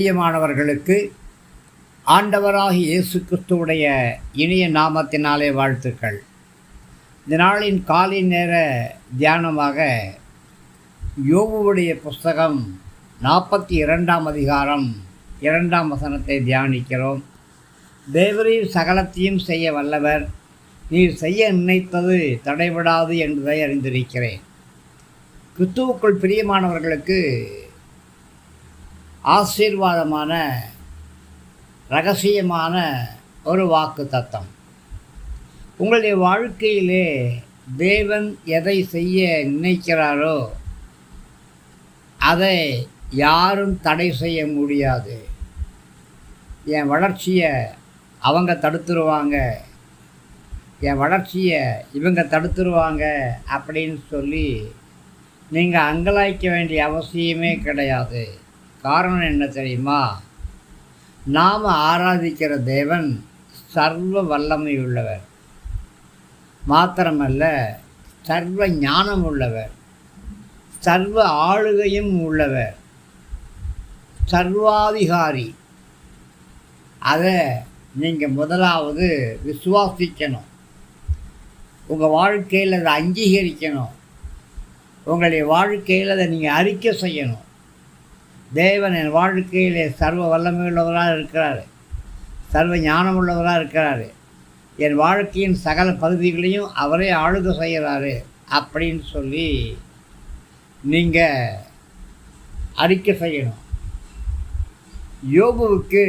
பிரியமானவர்களுக்கு ஆண்டவராகிய இயேசு கிறிஸ்துவுடைய இனிய நாமத்தினாலே வாழ்த்துக்கள். இந்த நாளின் காலை நேர தியானமாக யோபுவுடைய புஸ்தகம் 42ஆம் அதிகாரம் 2ஆம் வசனத்தை தியானிக்கிறோம். தேவரீர் சகலத்தையும் செய்ய வல்லவர், நீர் செய்ய நினைத்தது தடைபடாது என்பதை அறிந்திருக்கிறேன். கிறிஸ்துவுக்குள் பிரியமானவர்களுக்கு ஆசீர்வாதமான இரகசியமான ஒரு வாக்கு தத்தம். உங்களுடைய வாழ்க்கையிலே தேவன் எதை செய்ய நினைக்கிறாரோ அதை யாரும் தடை செய்ய முடியாது. என் வளர்ச்சியை அவங்க தடுத்துருவாங்க, என் வளர்ச்சியை இவங்க தடுத்துருவாங்க அப்படின்னு சொல்லி நீங்கள் அங்கலாய்க்க வேண்டிய அவசியமே கிடையாது. காரணம் என்ன தெரியுமா? நாம் ஆராதிக்கிற தேவன் சர்வ வல்லமை உள்ளவர், மாத்திரமல்ல சர்வ ஞானம் உள்ளவர், சர்வ ஆளுகையும் உள்ளவர், சர்வாதிகாரி. அதை நீங்கள் முதலாவது விசுவாசிக்கணும், உங்கள் வாழ்க்கையில் அதை அங்கீகரிக்கணும், உங்களுடைய வாழ்க்கையில் அதை நீங்கள் அறிக்கை செய்யணும். தேவன் என் வாழ்க்கையிலே சர்வ வல்லமை உள்ளவராக இருக்கிறார், சர்வ ஞானம் உள்ளவராக இருக்கிறார், என் வாழ்க்கையின் சகல பகுதிகளையும் அவரே ஆளுகை செய்கிறாரு அப்படின்னு சொல்லி நீங்கள் அறிக்கை செய்யணும். யோபுவுக்கு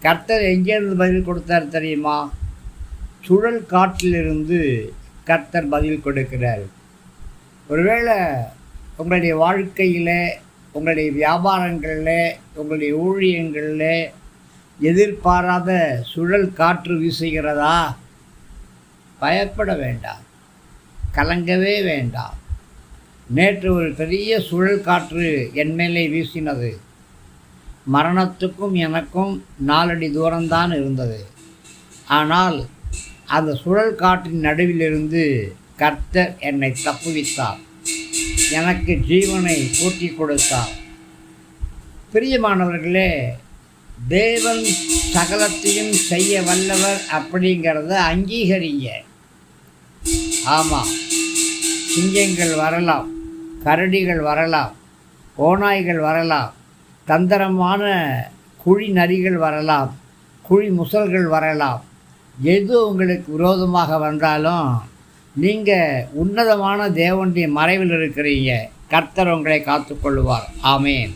கர்த்தர் எங்கேருந்து பதில் கொடுத்தார் தெரியுமா? சுழல் காற்றிலிருந்து கர்த்தர் பதில் கொடுக்கிறார். ஒருவேளை உங்களுடைய வாழ்க்கையில், உங்களுடைய வியாபாரங்களில், உங்களுடைய ஊழியங்களில் எதிர்பாராத சுழல் காற்று வீசுகிறதா? பயப்பட வேண்டாம், கலங்கவே வேண்டாம். நேற்று ஒரு பெரிய சுழல் காற்று என் மேலே வீசினது. மரணத்துக்கும் எனக்கும் 4 அடி தூரம்தான் இருந்தது. ஆனால் அந்த சுழல் காற்றின் நடுவிலிருந்து கர்த்தர் என்னை தப்புவித்தார், எனக்கு ஜீவனை கூட்டி கொடுத்தார். பிரியமானவர்களே, தேவன் சகலத்தையும் செய்ய வல்லவர் அப்படிங்கிறத அங்கீகரிங்க. ஆமாம், சிங்கங்கள் வரலாம், கரடிகள் வரலாம், ஓநாய்கள் வரலாம், தந்திரமான குழி நரிகள் வரலாம், குழி முசல்கள் வரலாம். எது உங்களுக்கு விரோதமாக வந்தாலும் நீங்கள் உன்னதமான தேவனுடைய மறைவில் இருக்கிறீங்க. கர்த்தர் உங்களை காத்துக்கொள்வார். ஆமேன்.